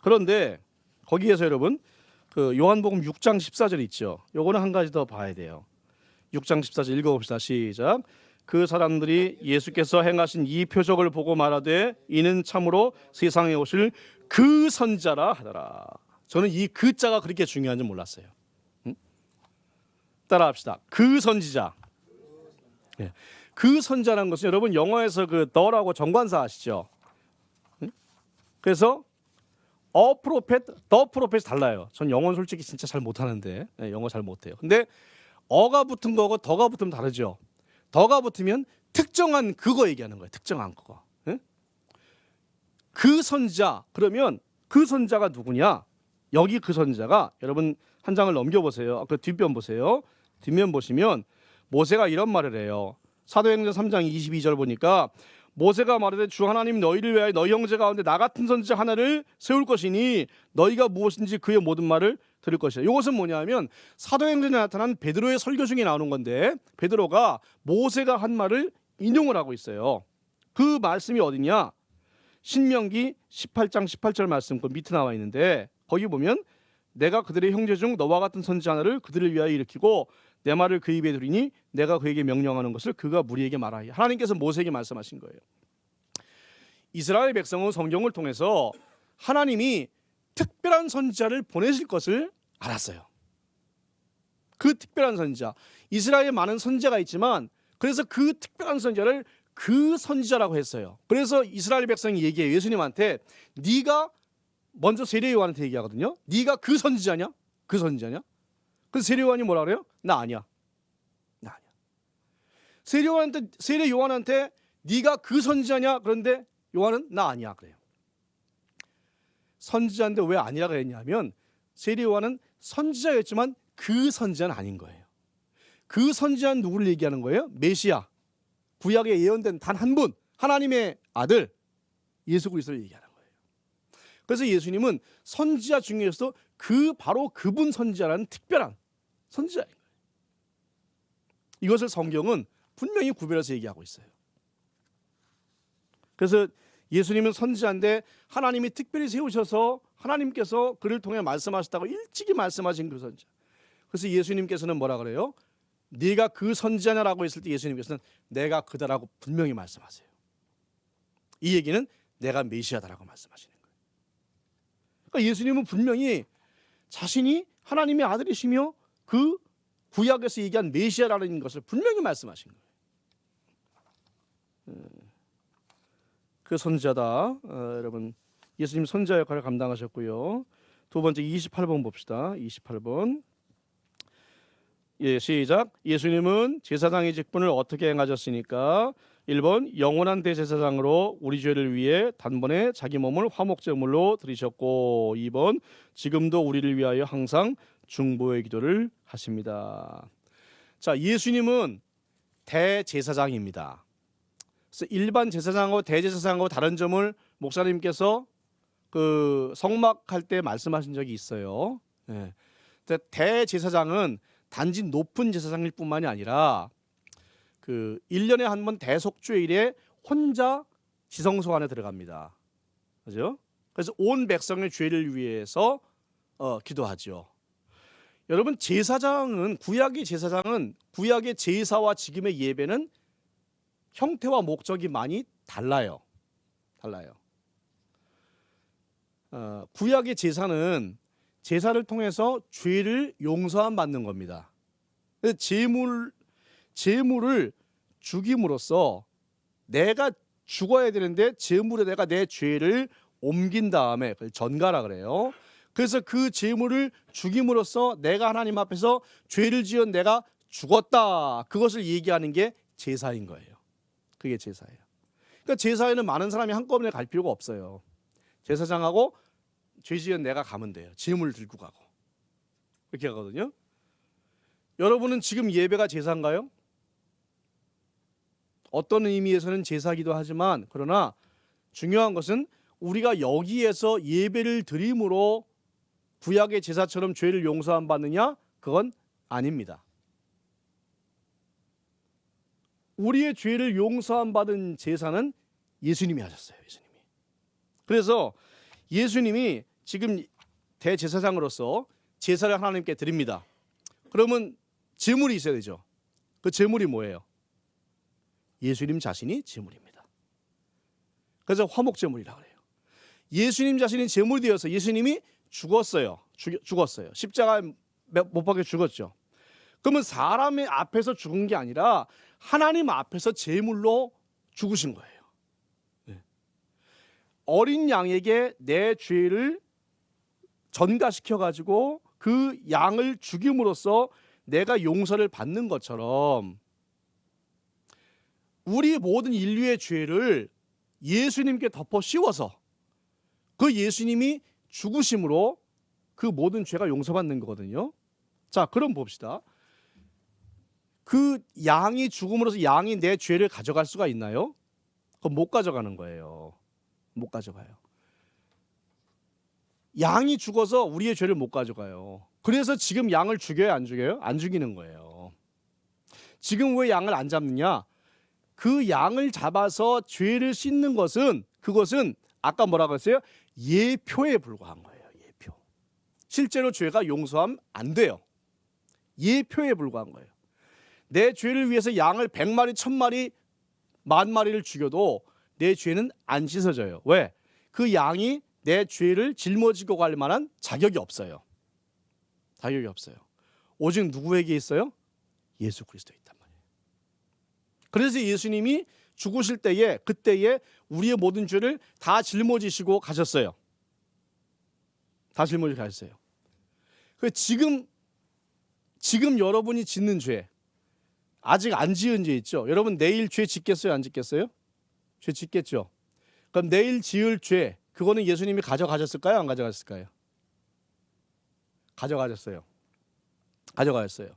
B: 그런데 거기에서 여러분 그 요한복음 6장 14절 있죠. 요거는 한 가지 더 봐야 돼요. 6장 14절 읽어봅시다. 시작. 그 사람들이 예수께서 행하신 이 표적을 보고 말하되 이는 참으로 세상에 오실 그 선자라 하더라. 저는 이 그 자가 그렇게 중요한지 몰랐어요. 따라합시다. 그 선지자. 예. 그 선자라는 것은 여러분 영어에서 그 더라고 정관사 아시죠? 그래서 a prophet, the prophet 달라요. 전 영어는 솔직히 진짜 잘 못하는데 영어 잘 못해요. 근데 어가 붙은 거고 더가 붙으면 다르죠. 더가 붙으면 특정한 그거 얘기하는 거예요. 특정한 그거. 그 선자. 그러면 그 선자가 누구냐? 여기 그 선자가 여러분 한 장을 넘겨보세요. 그 뒷면 보세요. 뒷면 보시면 모세가 이런 말을 해요. 사도행전 3장 22절 보니까 모세가 말하되 주 하나님 너희를 위하여 너희 형제 가운데 나 같은 선지자 하나를 세울 것이니 너희가 무엇인지 그의 모든 말을 들을 것이다. 이것은 뭐냐면 사도행전에 나타난 베드로의 설교 중에 나오는 건데 베드로가 모세가 한 말을 인용을 하고 있어요. 그 말씀이 어디냐? 신명기 18장 18절 말씀 그 밑에 나와 있는데 거기 보면 내가 그들의 형제 중 너와 같은 선지자 하나를 그들을 위하여 일으키고 내 말을 그 입에 두리니 내가 그에게 명령하는 것을 그가 무리에게 말하여. 하나님께서 모세에게 말씀하신 거예요. 이스라엘 백성은 성경을 통해서 하나님이 특별한 선지자를 보내실 것을 알았어요. 그 특별한 선지자. 이스라엘에 많은 선지자가 있지만 그래서 그 특별한 선지자를 그 선지자라고 했어요. 그래서 이스라엘 백성이 얘기해요. 예수님한테 네가 먼저 세례 요한한테 얘기하거든요. 네가 그 선지자냐? 그 선지자냐? 그래서 세례 요한이 뭐라 그래요? 나 아니야. 나 아니야. 세례 요한한테 네가 그 선지자냐? 그런데 요한은 나 아니야 그래요. 선지자인데 왜 아니라 그랬냐면 세례 요한은 선지자였지만 그 선지자는 아닌 거예요. 그 선지자는 누구를 얘기하는 거예요? 메시아. 구약에 예언된 단 한 분, 하나님의 아들 예수 그리스도를 얘기하는 거예요. 그래서 예수님은 선지자 중에서도 바로 그분 선지자라는 특별한 선지자인 거예요. 이것을 성경은 분명히 구별해서 얘기하고 있어요. 그래서 예수님은 선지자인데 하나님이 특별히 세우셔서 하나님께서 그를 통해 말씀하셨다고 일찍이 말씀하신 그 선지자. 그래서 예수님께서는 뭐라 그래요? 네가 그 선지자냐라고 했을 때 예수님께서는 내가 그다라고 분명히 말씀하세요. 이 얘기는 내가 메시아다라고 말씀하시는 거예요. 그러니까 예수님은 분명히 자신이 하나님의 아들이시며 그 구약에서 얘기한 메시아라는 것을 분명히 말씀하신 거예요. 그 선지자다. 여러분 예수님 선지자 역할을 감당하셨고요. 두 번째 28번 봅시다. 28번. 예, 시작. 예수님은 제사장의 직분을 어떻게 행하셨습니까? 1번 영원한 대제사장으로 우리 죄를 위해 단번에 자기 몸을 화목제물로 드리셨고 2번 지금도 우리를 위하여 항상 중보의 기도를 하십니다. 자, 예수님은 대제사장입니다. 그래서 일반 제사장하고 대제사장하고 다른 점을 목사님께서 그 성막할 때 말씀하신 적이 있어요. 네. 대제사장은 단지 높은 제사장일 뿐만이 아니라 그 1년에 한 번 대속죄일에 혼자 지성소 안에 들어갑니다. 그죠? 그래서 온 백성의 죄를 위해서 기도하죠. 여러분 제사장은 구약의 제사와 지금의 예배는 형태와 목적이 많이 달라요. 구약의 제사는 제사를 통해서 죄를 용서함 받는 겁니다. 제물을 죽임으로써 내가 죽어야 되는데 제물에 내가 내 죄를 옮긴 다음에 그걸 전가라 그래요. 그래서 그 제물을 죽임으로써 내가 하나님 앞에서 죄를 지은 내가 죽었다. 그것을 얘기하는 게 제사인 거예요. 그게 제사예요. 그러니까 제사에는 많은 사람이 한꺼번에 갈 필요가 없어요. 제사장하고 죄 지은 내가 가면 돼요. 제물 들고 가고. 이렇게 하거든요. 여러분은 지금 예배가 제사인가요? 어떤 의미에서는 제사기도 하지만 그러나 중요한 것은 우리가 여기에서 예배를 드림으로 구약의 제사처럼 죄를 용서함 받느냐? 그건 아닙니다. 우리의 죄를 용서함 받은 제사는 예수님이 하셨어요. 예수님이. 그래서 예수님이 지금 대제사장으로서 제사를 하나님께 드립니다. 그러면 제물이 있어야 되죠. 그 제물이 뭐예요? 예수님 자신이 제물입니다. 그래서 화목 제물이라고 그래요. 예수님 자신이 제물이 되어서 예수님이 죽었어요. 죽었어요. 십자가에 못 박혀 죽었죠. 그러면 사람의 앞에서 죽은 게 아니라 하나님 앞에서 제물로 죽으신 거예요. 네. 어린 양에게 내 죄를 전가시켜 가지고 그 양을 죽임으로써 내가 용서를 받는 것처럼 우리 모든 인류의 죄를 예수님께 덮어 씌워서 그 예수님이 죽으심으로 그 모든 죄가 용서받는 거거든요. 자, 그럼 봅시다. 그 양이 죽음으로써 양이 내 죄를 가져갈 수가 있나요? 그건 못 가져가는 거예요. 못 가져가요. 양이 죽어서 우리의 죄를 못 가져가요. 그래서 지금 양을 죽여요, 안 죽여요? 안 죽이는 거예요. 지금 왜 양을 안 잡느냐? 그 양을 잡아서 죄를 씻는 것은 그것은 아까 뭐라고 했어요? 예표에 불과한 거예요. 예표. 실제로 죄가 용서하면 안 돼요. 예표에 불과한 거예요. 내 죄를 위해서 양을 100마리, 1000마리, 10,000마리를 죽여도 내 죄는 안 씻어져요. 왜? 그 양이 내 죄를 짊어지고 갈 만한 자격이 없어요. 자격이 없어요. 오직 누구에게 있어요? 예수 그리스도에 있단 말이에요. 그래서 예수님이 죽으실 때에 그때에 우리의 모든 죄를 다 짊어지시고 가셨어요. 다 짊어지고 가셨어요. 지금 여러분이 짓는 죄, 아직 안 지은 죄 있죠. 여러분 내일 죄 짓겠어요, 안 짓겠어요? 죄 짓겠죠. 그럼 내일 지을 죄, 그거는 예수님이 가져가셨을까요, 안 가져가셨을까요? 가져가셨어요. 가져가셨어요.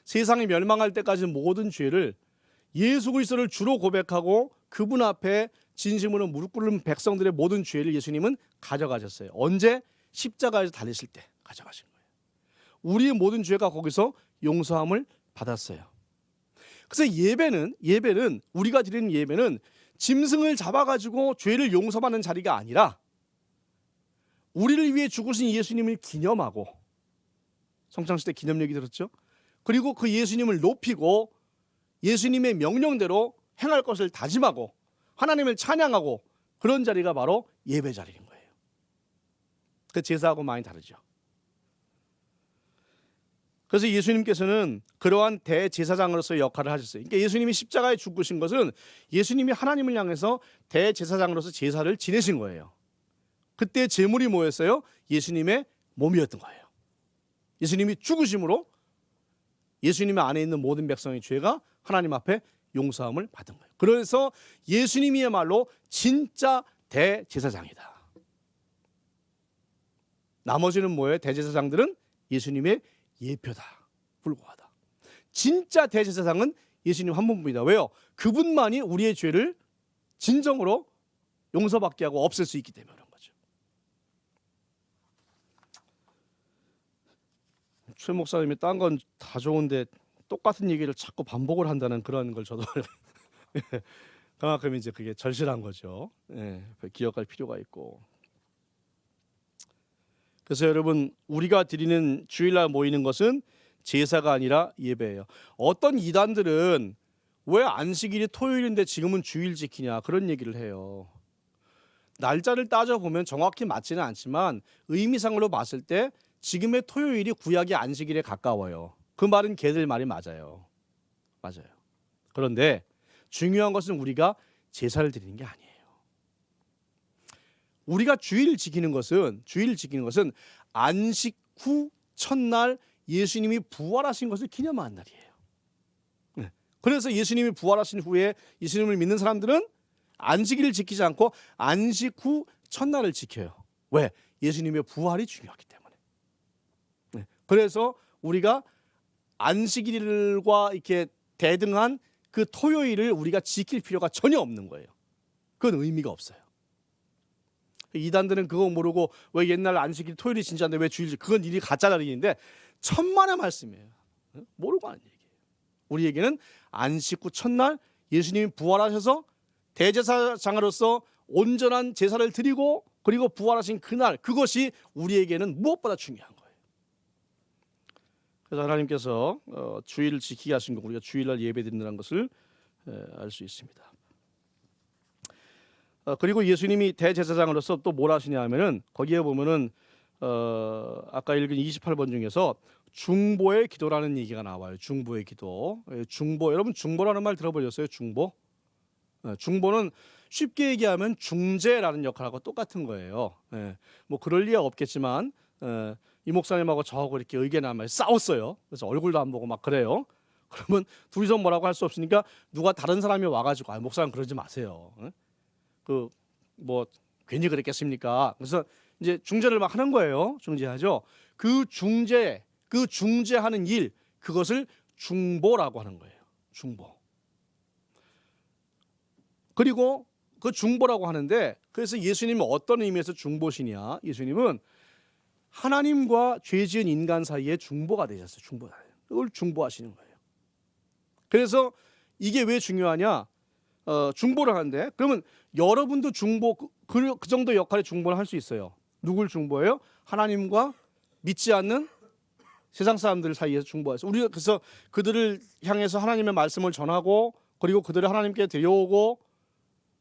B: 세상이 멸망할 때까지 모든 죄를 예수 그리스도를 주로 고백하고 그분 앞에 진심으로 무릎 꿇는 백성들의 모든 죄를 예수님은 가져가셨어요. 언제? 십자가에서 달리실 때 가져가신 거예요. 우리의 모든 죄가 거기서 용서함을 받았어요. 그래서 예배는 우리가 드리는 예배는 짐승을 잡아가지고 죄를 용서받는 자리가 아니라 우리를 위해 죽으신 예수님을 기념하고, 성창시 때 기념 얘기 들었죠? 그리고 그 예수님을 높이고 예수님의 명령대로 행할 것을 다짐하고 하나님을 찬양하고 그런 자리가 바로 예배 자리인 거예요. 그 제사하고 많이 다르죠. 그래서 예수님께서는 그러한 대제사장으로서의 역할을 하셨어요. 그러니까 예수님이 십자가에 죽으신 것은 예수님이 하나님을 향해서 대제사장으로서 제사를 지내신 거예요. 그때 제물이 뭐였어요? 예수님의 몸이었던 거예요. 예수님이 죽으심으로 예수님 안에 있는 모든 백성의 죄가 하나님 앞에 용서함을 받은 거예요. 그래서 예수님이야말로 진짜 대제사장이다. 나머지는 뭐예요? 대제사장들은 예수님의 예표다, 불과하다. 진짜 대제사장은 예수님 한 분뿐이다. 왜요? 그분만이 우리의 죄를 진정으로 용서받게 하고 없앨 수 있기 때문에 그런 거죠. 최 목사님이 딴 건 다 좋은데 똑같은 얘기를 자꾸 반복을 한다는 그런 걸 저도 그만큼 이제 그게 절실한 거죠. 예, 기억할 필요가 있고. 그래서 여러분, 우리가 드리는 주일날 모이는 것은 제사가 아니라 예배예요. 어떤 이단들은 왜 안식일이 토요일인데 지금은 주일 지키냐 그런 얘기를 해요. 날짜를 따져보면 정확히 맞지는 않지만 의미상으로 봤을 때 지금의 토요일이 구약의 안식일에 가까워요. 그 말은 걔들 말이 맞아요. 맞아요. 그런데 중요한 것은 우리가 제사를 드리는 게 아니에요. 우리가 주일을 지키는 것은 안식 후 첫날 예수님이 부활하신 것을 기념하는 날이에요. 그래서 예수님이 부활하신 후에 예수님을 믿는 사람들은 안식일을 지키지 않고 안식 후 첫날을 지켜요. 왜? 예수님의 부활이 중요하기 때문에. 그래서 우리가 안식일과 이렇게 대등한 그 토요일을 우리가 지킬 필요가 전혀 없는 거예요. 그건 의미가 없어요. 이단들은 그거 모르고 왜 옛날 안식일 토요일이 진짜인데 왜 주일지, 그건 일이 가짜 날인데 천만의 말씀이에요. 모르고 하는 얘기예요. 우리에게는 안식 후 첫날 예수님이 부활하셔서 대제사장으로서 온전한 제사를 드리고 그리고 부활하신 그날, 그것이 우리에게는 무엇보다 중요한 거예요. 그래서 하나님께서 주일을 지키게 하신 거 우리가 주일날 예배드린다는 것을 알 수 있습니다. 그리고 예수님이 대제사장으로서 또 뭘 하시냐 하면은 거기에 보면은 아까 읽은 28번 중에서 중보의 기도라는 얘기가 나와요. 중보의 기도. 중보, 여러분 중보라는 말 들어보셨어요? 중보? 중보는 쉽게 얘기하면 중재라는 역할하고 똑같은 거예요. 뭐 그럴 리가 없겠지만 이 목사님하고 저하고 이렇게 의견하면 싸웠어요. 그래서 얼굴도 안 보고 막 그래요. 그러면 둘이서 뭐라고 할 수 없으니까 누가 다른 사람이 와가지고 목사님 그러지 마세요. 그 뭐 괜히 그랬겠습니까? 그래서 이제 중재를 막 하는 거예요. 중재하죠. 그 중재하는 일, 그것을 중보라고 하는 거예요. 중보. 그리고 그 중보라고 하는데, 그래서 예수님은 어떤 의미에서 중보시냐? 예수님은 하나님과 죄 지은 인간 사이에 중보가 되셨어요. 중보가. 그걸 중보하시는 거예요. 그래서 이게 왜 중요하냐? 중보를 하는데, 그러면 여러분도 중보, 그 정도 역할의 중보를 할 수 있어요. 누굴 중보해요? 하나님과 믿지 않는 세상 사람들 사이에서 중보해서 우리가 그래서 그들을 향해서 하나님의 말씀을 전하고, 그리고 그들을 하나님께 데려오고,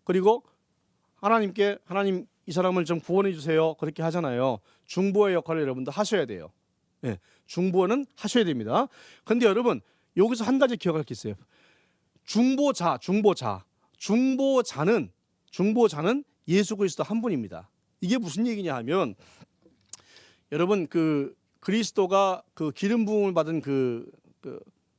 B: 그리고 하나님께 하나님 이 사람을 좀 구원해 주세요. 그렇게 하잖아요. 중보의 역할을 여러분도 하셔야 돼요. 중보는 하셔야 됩니다. 그런데 여러분 여기서 한 가지 기억할 게 있어요. 중보자는 예수 그리스도 한 분입니다. 이게 무슨 얘기냐 하면, 여러분 그 그리스도가 그 기름 부음을 받은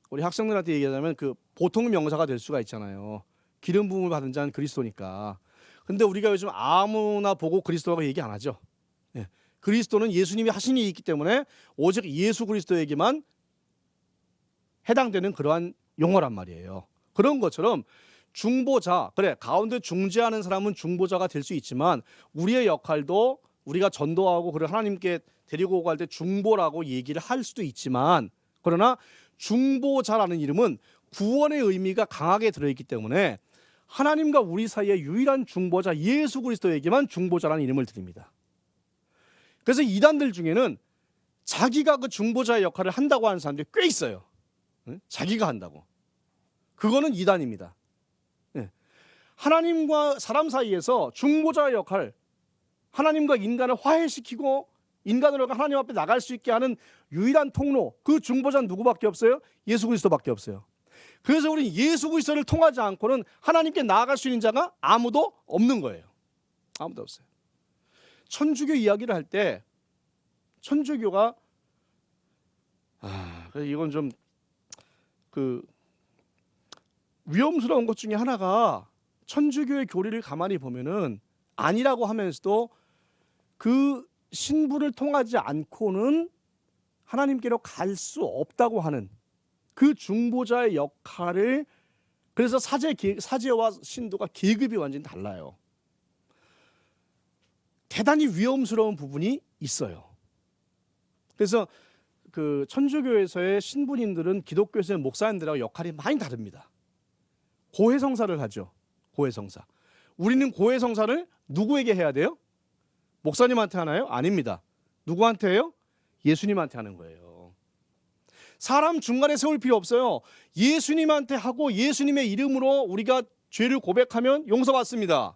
B: 우리 학생들한테 얘기하자면 그 보통 명사가 될 수가 있잖아요. 기름 부음을 받은 자는 그리스도니까. 근데 우리가 요즘 아무나 보고 그리스도라고 얘기 안 하죠. 그리스도는 예수님이 하신 일이 있기 때문에 오직 예수 그리스도에게만 해당되는 그러한 용어란 말이에요. 그런 것처럼 중보자, 그래 가운데 중재하는 사람은 중보자가 될 수 있지만 우리의 역할도 우리가 전도하고 그를 하나님께 데리고 갈 때 중보라고 얘기를 할 수도 있지만, 그러나 중보자라는 이름은 구원의 의미가 강하게 들어있기 때문에 하나님과 우리 사이의 유일한 중보자 예수 그리스도에게만 중보자라는 이름을 드립니다. 그래서 이단들 중에는 자기가 그 중보자의 역할을 한다고 하는 사람들이 꽤 있어요. 자기가 한다고. 그거는 이단입니다. 하나님과 사람 사이에서 중보자의 역할, 하나님과 인간을 화해시키고 인간으로 하나님 앞에 나갈 수 있게 하는 유일한 통로, 그 중보자는 누구밖에 없어요? 예수 그리스도밖에 없어요. 그래서 우리 예수 그리스도를 통하지 않고는 하나님께 나아갈 수 있는 자가 아무도 없는 거예요. 아무도 없어요. 천주교 이야기를 할 때 천주교가 이건 좀 위험스러운 것 중에 하나가, 천주교의 교리를 가만히 보면은 아니라고 하면서도 그 신부를 통하지 않고는 하나님께로 갈 수 없다고 하는 그 중보자의 역할을, 그래서 사제와 신도가 계급이 완전히 달라요. 대단히 위험스러운 부분이 있어요. 그래서 그 천주교에서의 신부님들은 기독교에서의 목사님들하고 역할이 많이 다릅니다. 고해성사를 하죠. 고해성사. 우리는 고해성사를 누구에게 해야 돼요? 목사님한테 하나요? 아닙니다. 누구한테 해요? 예수님한테 하는 거예요. 사람 중간에 세울 필요 없어요. 예수님한테 하고 예수님의 이름으로 우리가 죄를 고백하면 용서받습니다.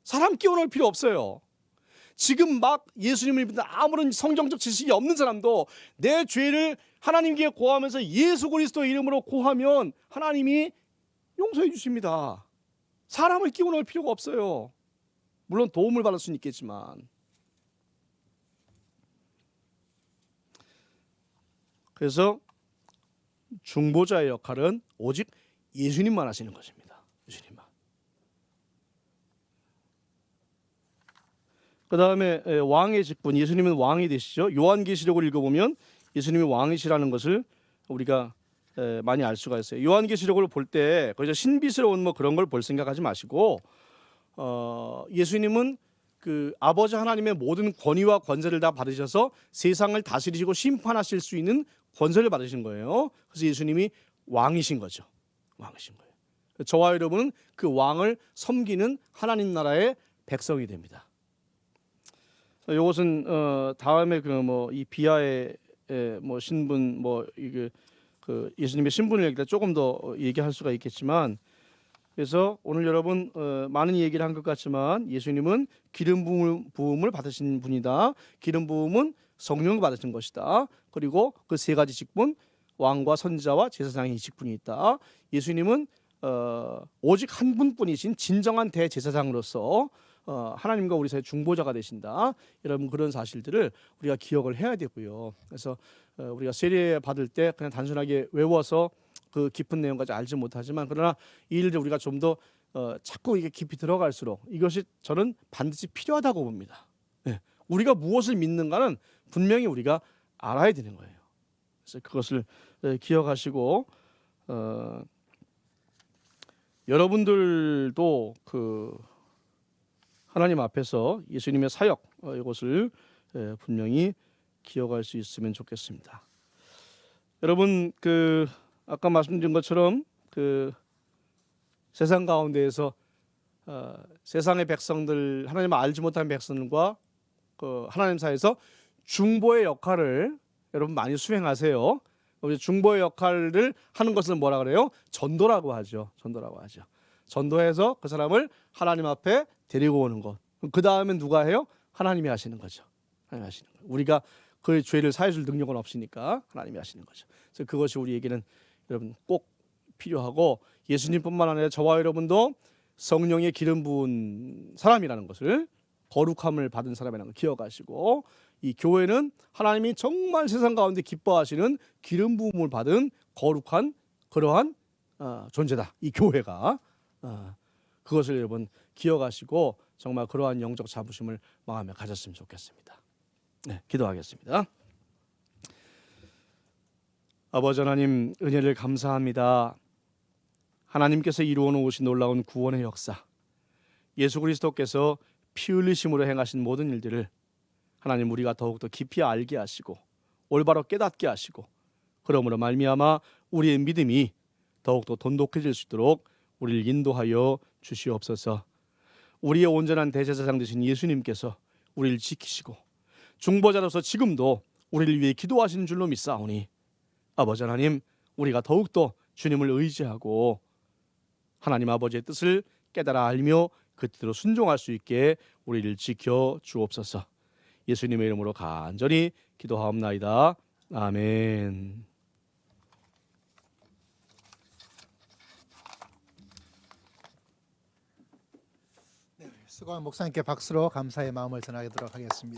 B: 사람 끼워넣을 필요 없어요. 지금 막 예수님을 믿는 아무런 성경적 지식이 없는 사람도 내 죄를 하나님께 고하면서 예수 그리스도의 이름으로 고하면 하나님이 용서해 주십니다. 사람을 끼워넣을 필요가 없어요. 물론 도움을 받을 수는 있겠지만. 그래서 중보자의 역할은 오직 예수님만 하시는 것입니다. 예수님만. 그 다음에 왕의 직분, 예수님은 왕이 되시죠. 요한계시록을 읽어보면 예수님이 왕이시라는 것을 우리가 많이 알 수가 있어요. 요한계시록을 볼 때 거기서 신비스러운 뭐 그런 걸 볼 생각하지 마시고, 예수님은 그 아버지 하나님의 모든 권위와 권세를 다 받으셔서 세상을 다스리시고 심판하실 수 있는 권세를 받으신 거예요. 그래서 예수님이 왕이신 거죠. 왕이신 거예요. 저와 여러분은 그 왕을 섬기는 하나님 나라의 백성이 됩니다. 이것은 다음에 이 비하의 뭐 신분 뭐 이게 그 예수님의 신분을 얘기할 때 조금 더 얘기할 수가 있겠지만 그래서 오늘 여러분 많은 얘기를 한 것 같지만 예수님은 기름 부음을 받으신 분이다. 기름 부음은 성령을 받으신 것이다. 그리고 그 세 가지 직분 왕과 선지자와 제사장의 직분이 있다. 예수님은 오직 한 분뿐이신 진정한 대제사장으로서 하나님과 우리 사이 중보자가 되신다. 여러분 그런 사실들을 우리가 기억을 해야 되고요. 그래서 우리가 세례 받을 때 그냥 단순하게 외워서 그 깊은 내용까지 알지 못하지만 그러나 이 일을 우리가 좀 더 자꾸 이게 깊이 들어갈수록 이것이 저는 반드시 필요하다고 봅니다. 네. 우리가 무엇을 믿는가는 분명히 우리가 알아야 되는 거예요. 그래서 그것을 기억하시고 여러분들도 그 하나님 앞에서 예수님의 사역 이것을 분명히 기억할 수 있으면 좋겠습니다. 여러분 그 아까 말씀드린 것처럼 그 세상 가운데에서 세상의 백성들 하나님을 알지 못한 백성들과 그 하나님 사이에서 중보의 역할을 여러분 많이 수행하세요. 중보의 역할을 하는 것을 뭐라 그래요? 전도라고 하죠. 전도라고 하죠. 전도해서 그 사람을 하나님 앞에 데리고 오는 것. 그 다음에 누가 해요? 하나님이 하시는 거죠. 하나님이 하시는 거예요. 우리가 그 죄를 사해줄 능력은 없으니까 하나님이 하시는 거죠. 그래서 그것이 우리에게는 여러분 꼭 필요하고 예수님뿐만 아니라 저와 여러분도 성령의 기름 부은 사람이라는 것을 거룩함을 받은 사람이라는 걸 기억하시고 이 교회는 하나님이 정말 세상 가운데 기뻐하시는 기름 부음을 받은 거룩한 그러한 존재다. 이 교회가 그것을 여러분 기억하시고 정말 그러한 영적 자부심을 마음에 가졌으면 좋겠습니다. 네, 기도하겠습니다. 아버지 하나님 은혜를 감사합니다. 하나님께서 이루어 놓으신 놀라운 구원의 역사, 예수 그리스도께서 피 흘리심으로 행하신 모든 일들을 하나님 우리가 더욱더 깊이 알게 하시고 올바로 깨닫게 하시고 그러므로 말미암아 우리의 믿음이 더욱더 돈독해질 수 있도록 우리를 인도하여 주시옵소서. 우리의 온전한 대제사장 되신 예수님께서 우리를 지키시고 중보자로서 지금도 우리를 위해 기도하시는 줄로 믿사오니 아버지 하나님 우리가 더욱더 주님을 의지하고 하나님 아버지의 뜻을 깨달아 알며 그 뜻대로 순종할 수 있게 우리를 지켜 주옵소서. 예수님의 이름으로 간절히 기도하옵나이다. 아멘.
A: 수고한 목사님께 박수로 감사의 마음을 전하도록 하겠습니다.